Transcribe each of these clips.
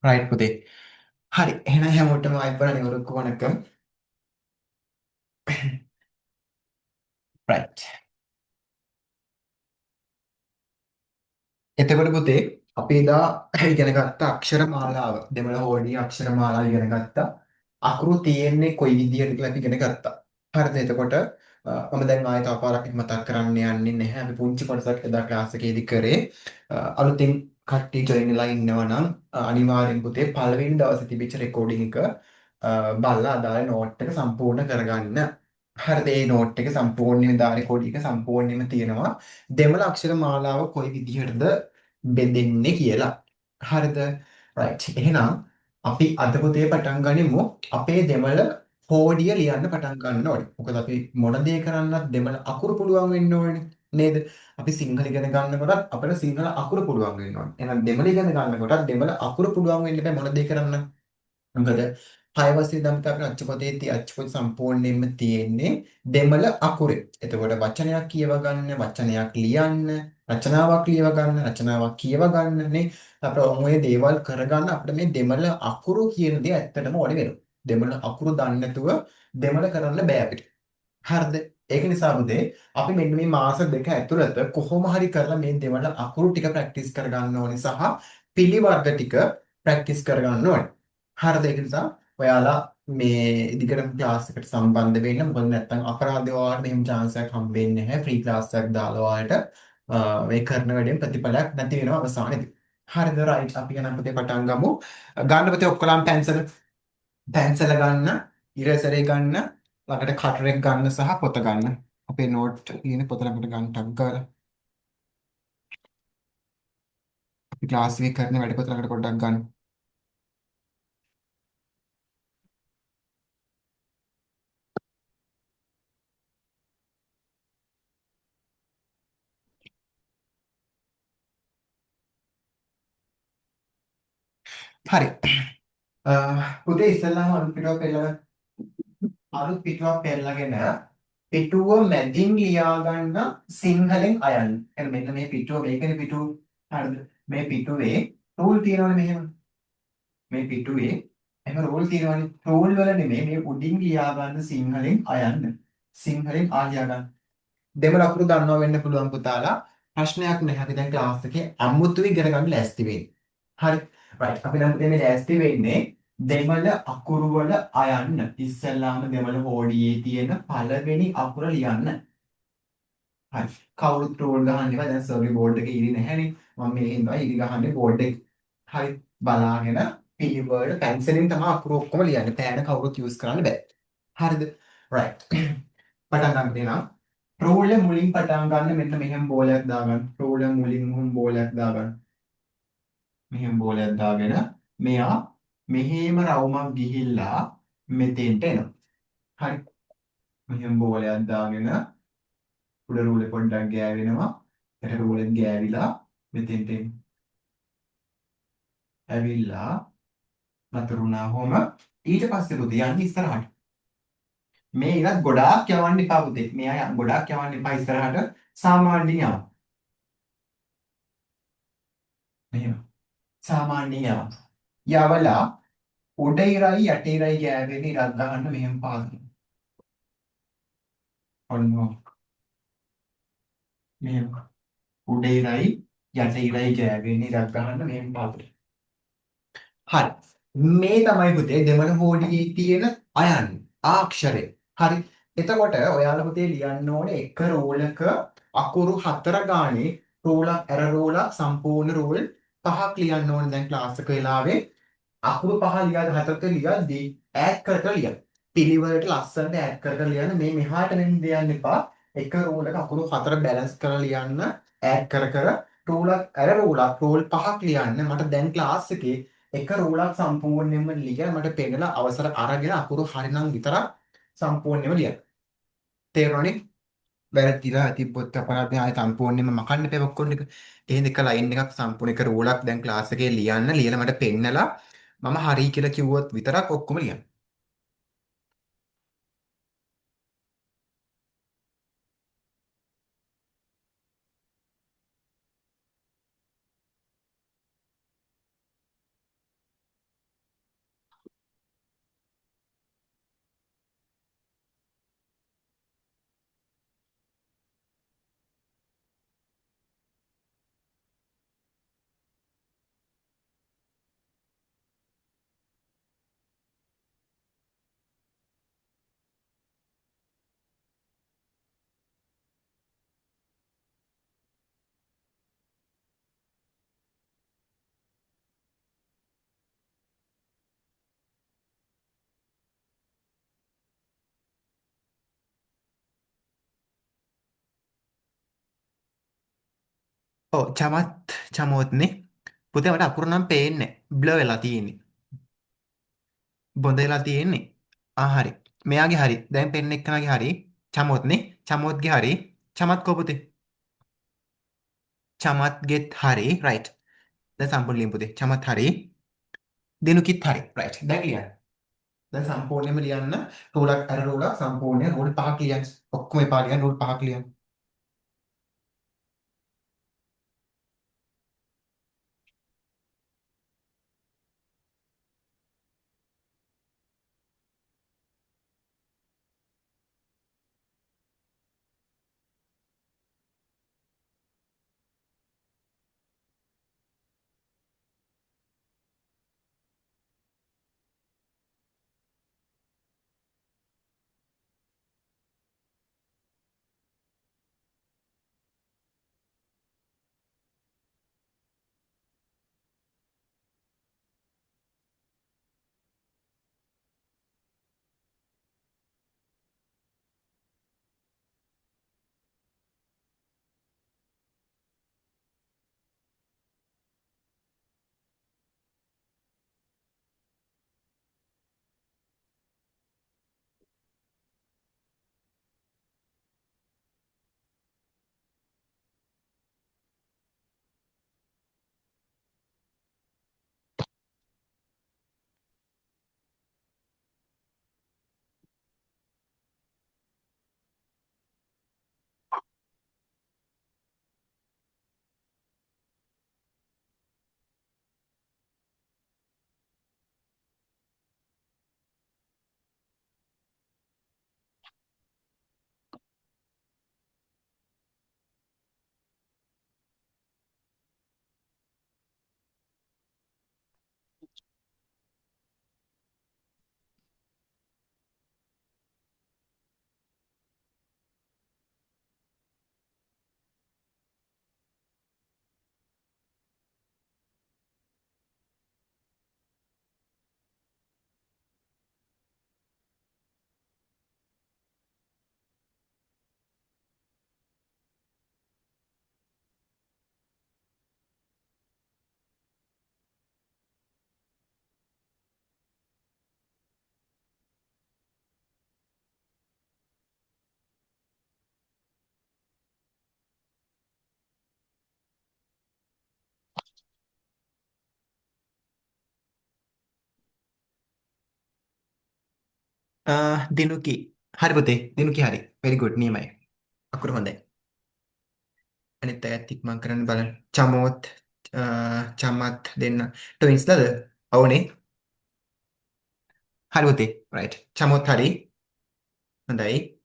Right පුතේ. හරි. එහෙනම් හැමෝටම අයිබෝලා නිවරුක්ක වණකම්. රයිට්. එතකොට පුතේ අපි එදා ඉගෙන ගත්ත අක්ෂර මාලාව දෙමළ හෝඩිය අක්ෂර මාලාව ඉගෙන ගත්තා. අකුරු තියෙන්නේ කොයි විදිහටද කියලා අපි ඉගෙන ගත්තා. හරිද? එතකොට මම දැන් ආයෙත් තව පාරක් මතක් කරන්න යන්නේ නැහැ. අපි පුංචි කොටසක් එදා ක්ලාස් එකේදී කරේ. අලුතින් කට්ටිය ජොයින් වෙලා ඉන්නවා නම් අනිවාර්යෙන් පුතේ පළවෙනි දවසේ තිබිච්ච රෙකෝඩින් එක බලලා අදාළ නෝට් එක සම්පූර්ණ කරගන්න. හරිද? ඒ නෝට් එක සම්පූර්ණයෙන්ම දා රෙකෝඩින් එක සම්පූර්ණයෙන්ම තියෙනවා. දෙමළ අක්ෂර මාලාව කොයි විදිහටද බෙදෙන්නේ කියලා. හරිද? රයිට්. එහෙනම් අපි අද පුතේ පටන් ගනිමු අපේ දෙමළ හෝඩිය ලියන්න පටන් ගන්න ඕනේ. මොකද අපි මොන දේ කරන්නත් දෙමළ අකුරු පුළුවන් වෙන්න ඕනේ නේද? අපි සිංහල ඉගෙන ගන්නකොටත් අපිට සිංහල අකුරු පුළුවන් වෙන්න ඕනේ. එහෙනම් දෙමළ ඉගෙන ගන්නකොටත් දෙමළ අකුරු පුළුවන් වෙන්න බෑ මොන දේ කරන්න. මොකද 6 වසරේ ඉඳන් අපිට අච්චුපතේ අච්චුපොත සම්පූර්ණයෙන්ම තියෙන්නේ දෙමළ අකුරේ. එතකොට වචනයක් කියව ගන්න, වචනයක් ලියන්න, රචනාවක් ලියව ගන්න, රචනාවක් කියව ගන්න නේ. අපිට ඔය දේවල් කරගන්න අපිට මේ දෙමළ අකුරු කියන දේ ඇත්තටම ඕනේ වෙනවා. දෙමළ අකුරු දන්නේ නැතුව දෙමළ කරන්න බෑ අපිට. හරිද? ඒක නිසා පුතේ අපි මෙන්න මේ මාස දෙක ඇතුළත කොහොම හරි කරලා මේ දෙමළ අකුරු ටික ප්‍රැක්ටිස් කරගන්න ඕනේ සහ පිළිවර්ග ටික ප්‍රැක්ටිස් කරගන්න ඕනේ. හරිද? ඒක නිසා ඔයාලා මේ දිගටම ක්ලාස් එකට සම්බන්ධ වෙන්න. මොකද නැත්තම් අපරාධ ඔයාලට මෙහෙම chance එකක් හම්බෙන්නේ නැහැ. ෆ්‍රී ක්ලාස් එකක් දාලා ඔයාලට මේ කරන වැඩෙන් ප්‍රතිඵලයක් නැති වෙනවා අවසානයේදී. හරිද? රයිට්. අපි යන පුතේ පටන් ගමු. ගන්න පුතේ ඔක්කොලම පැන්සල ගන්න, ඉරසරේ ගන්න, ළඟට කටරෙක් ගන්න සහ පොත ගන්න. අපේ නෝට් කියන පොත ළඟට ගන්න ටක් ගාලා. අපි ක්ලාස් එකේ කරන වැඩ පොත ළඟට පොඩ්ඩක් ගන්න. හරි. පුතේ ඉස්සෙල්ලාම අලුත් පිටුවක් පෙරලාගෙන පිටුව මැදින් ලියා ගන්න සිංහලෙන් අයන්න. එහෙනම් මෙන්න මේ පිටුව මේකනේ පිටුව. හරිද? මේ පිටුවේ රූල් තියෙනවනේ මෙහෙම. මේ පිටුවේ එහෙම රූල් තියෙනවනේ. රූල් වල නෙමෙයි මේ උඩින් ලියා ගන්න සිංහලෙන් අයන්න. සිංහලෙන් ආලියා ගන්න. දෙමළ අකුරු දන්නවා වෙන්න පුළුවන් පුතාලා. ප්‍රශ්නයක් නැහැ. අපි දැන් ක්ලාස් එකේ අමුතුවෙන් ඉගෙන ගන්න ලෑස්ති වෙන්නේ. හරි. රයිට්. අපි නම් මේ ලෑස්ති වෙන්නේ දෙමළ අකුරු වල අයන්න. ඉස්සෙල්ලාම දෙමළ හෝඩියේ තියෙන පළවෙනි අකුර ලියන්න. හරි. කවුරුත් රෝල් ගහන්න එපා. දැන් සර්ගේ බෝඩ් එකේ ඉරි නැහැනේ. මම මේ ඉන්නවා ඉරි ගහන්නේ බෝඩ් එක. හරි. බලාගෙන පිළිවෙල පැන්සලෙන් තමයි අකුරු ඔක්කොම ලියන්නේ. පෑන කවුරුත් යූස් කරන්න බෑ. හරිද? රයිට්. පටන් ගන්න දෙනවා. රෝල් මුලින් පටන් ගන්න මෙන්න මෙහෙම බෝලයක් දාගන්න. රෝල් මුලින් මුහුම් බෝලයක් දාගන්න. මෙහෙම බෝලයක් දාගෙන මෙයා මෙහෙම රවුමක් ගිහිල්ලා මෙතෙන්ට එනවා. හරි. මෙහෙම බෝලයක් දාගෙන උඩ රූලේ පොඩ්ඩක් ගෑවෙනවා. යට රූලෙත් ගෑවිලා මෙතෙන්ට ඇවිල්ලා නතරුණා හොම ඊට පස්සේ පුතේ යන්නේ ඉස්සරහට. මේ ඉරත් ගොඩාක් යවන්න එපා පුතේ. මෙයා ගොඩාක් යවන්න එපා ඉස්සරහට. සාමාන්‍යයෙන් යවන්න. මෙහෙම. සාමාන්‍යයෙන් යවන්න. යවලා උඩ ඉරයි යට ඉරයි ගෑවෙන ඉරක් ගන්න මෙහෙම පාදේ. ඔන්න මෙහෙම. උඩ ඉරයි යට ඉරයි ගෑවෙන ඉරක් ගන්න මෙහෙම පාදේ. හරි. මේ තමයි පුතේ දෙමළ හෝඩියේ තියෙන අයන්න ආක්ෂරය. හරි. එතකොට ඔයාලා පුතේ ලියන්න ඕනේ එක රෝලක අකුරු 4 ගානේ රෝලක් ඇර රෝලක් සම්පූර්ණ රෝල් 5ක් ලියන්න ඕනේ දැන් ක්ලාස් එක වෙලාවේ. අකුරු 5 ලියලා 4ක ලියද්දී ඈඩ් කර කර ලියන්න. පිළිවෙලට ලස්සනට ඈඩ් කර කර ලියන්න. මේ මෙහාට නෙමෙයි ලියන්න එපා. එක රෝලක අකුරු 4 බැලන්ස් කරලා ලියන්න ඈඩ් කර කර රෝලක් ඇර රෝලක් රෝල් 5ක් ලියන්න. මට දැන් ක්ලාස් එකේ එක රෝලක් සම්පූර්ණයෙන්ම ලියලා මට පෙන්නලා අවසර අරගෙන අකුරු හරිනම් විතරක් සම්පූර්ණයෙන්ම ලියන්න. තේරුණානේ? වැරදිලා තිබ්බොත් අපරාධය ආයෙ සම්පූර්ණයෙන්ම මකන්න එපා ඔක්කොම ටික. එහෙනම් එක ලයින් එකක් සම්පූර්ණ එක රෝලක් දැන් ක්ලාස් එකේ ලියන්න ලියලා මට පෙන්නලා මම හරි කියලා කිව්වොත් විතරක් ඔක්කොම ලියන්න. ඔව් චමත් චමෝත්නේ. පුතේ මට අකුරු නම් පේන්නේ බ්ලර් වෙලා තියෙන්නේ. බොඳ වෙලා තියෙන්නේ. හරි. මෙයාගේ හරි. දැන් පෙන්න එක්කනාගේ හරි. චමෝත්නේ. චමෝත්ගේ හරි. චමත් කෝ පුතේ. චමත්ගෙත් හරි. රයිට්. දැන් සම්පූර්ණ ලියමු පුතේ. චමත් හරි. දිනුකිත් හරි. රයිට්. දැන් ලියන්න. දැන් සම්පූර්ණයෙන්ම ලියන්න. රූලක් අර රූලක් සම්පූර්ණ රූල් පහක් ලියන්න. ඔක්කොම එපා ලියන්න රූල් පහක් ලියන්න. දිනුකි. හරි පුතේ. දිනුකි හරි. very good නියමයි. අකුරු හොඳයි. අනිත් අයත් ඉක්මන් කරන්න බලන්න. චමෝත් චමත් දෙන්න. ට්වින්ස්ලාද? ඔව්නේ. හරි පුතේ. right. චමොත් හරි. හොඳයි.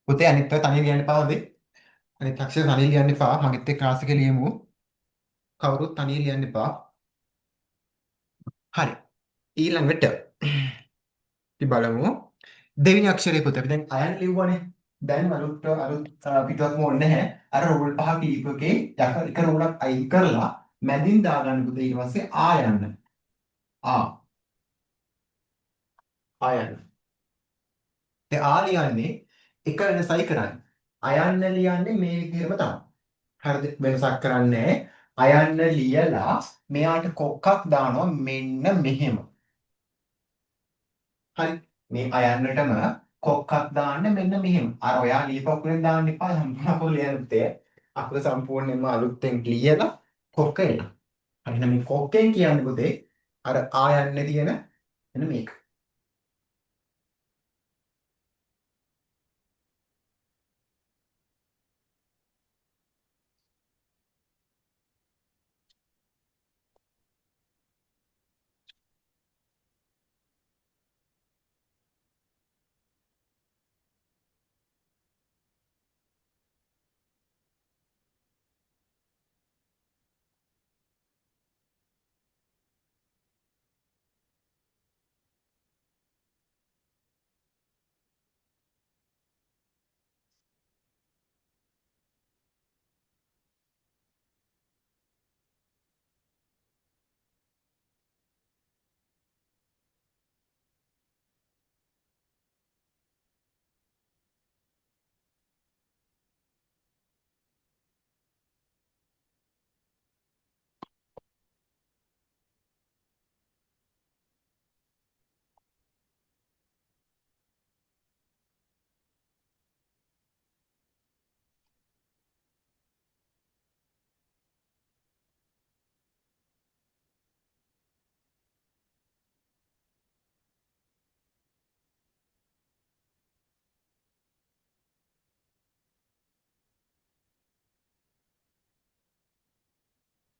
පුතේ අනිත් අය තනිය ලියන්න එපා හොඳේ. අනිත් අක්ෂර තනිය ලියන්න එපා. මගෙත් එක්ක ක්ලාස් එකේ ලියමු. කවුරුත් තනිය ලියන්න එපා. හරි. ඊළඟට අපි බලමු දෙවෙනි අක්ෂරය පුතේ. අපි දැන් අයන් ලිව්වනේ. දැන් අලුත් පිටුවක්ම ඕනේ නැහැ. අර රූල් පහ කීප එකේ එක රූලක් අයින් කරලා මැදින් දාගන්න පුතේ. ඊට පස්සේ ආයන්න. ආයන්න. දැන් ලියන්නේ එක වෙනසයි කරන්නේ. අයන්න ලියන්නේ මේ විදිහම තමයි. හරිද? වෙනසක් කරන්නේ අයන්න ලියලා මෙයාට කොක්කක් දානවා මෙන්න මෙහෙම. හරි. මේ අයන්නටම කොක්කක් දාන්න මෙන්න මෙහෙම. අර ඔයා ලියපු අකුරෙන් දාන්න එපා. සම්පූර්ණ අකුර ලියන්නේ. අකුර සම්පූර්ණයෙන්ම අලුතෙන් ලියලා කොක්ක එන්න. හරි. එහෙනම් මේ කොක්කෙන් කියන්නේ පුතේ අර ආයන්නේ තියෙන මෙන්න මේක.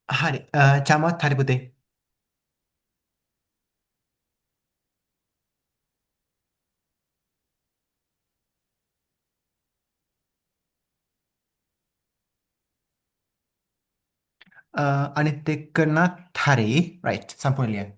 හරි. චමත් හරි පුතේ. අනිත් එක්කනත් හරි. රයිට්. සම්පූර්ණ ලියන්න.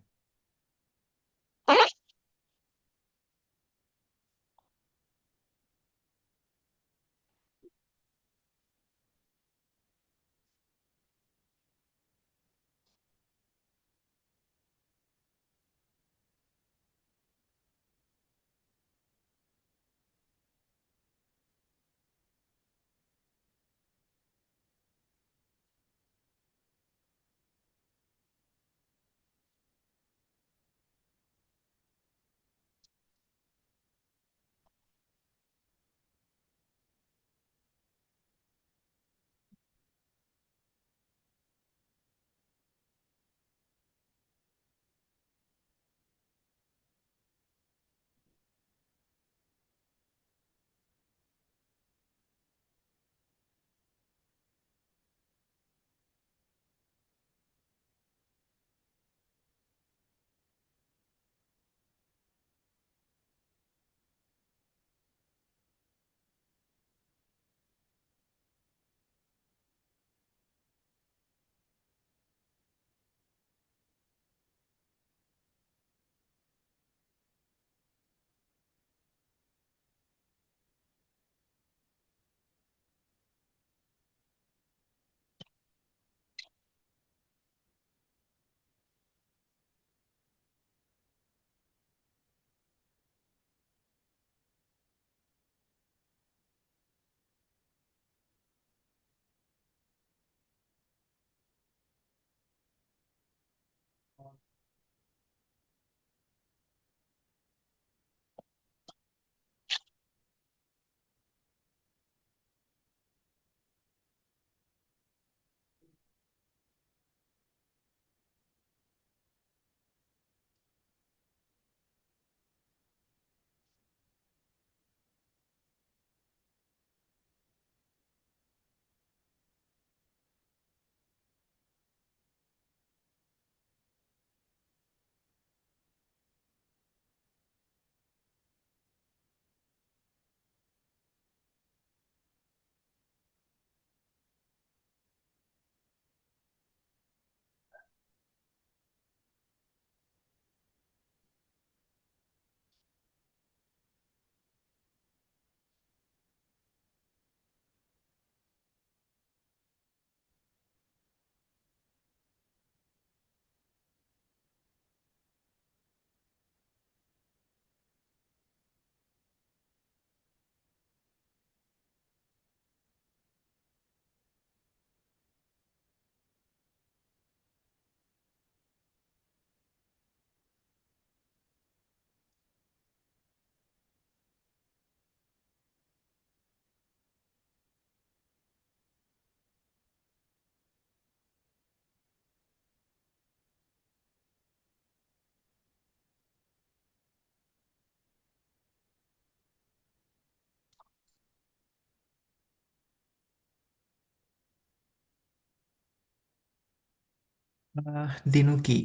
දිනුකි.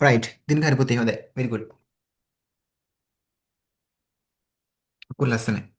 රයිට්. දිනුක හරි පුතේ හොඳයි. very good. අකුරු ලස්සනයි.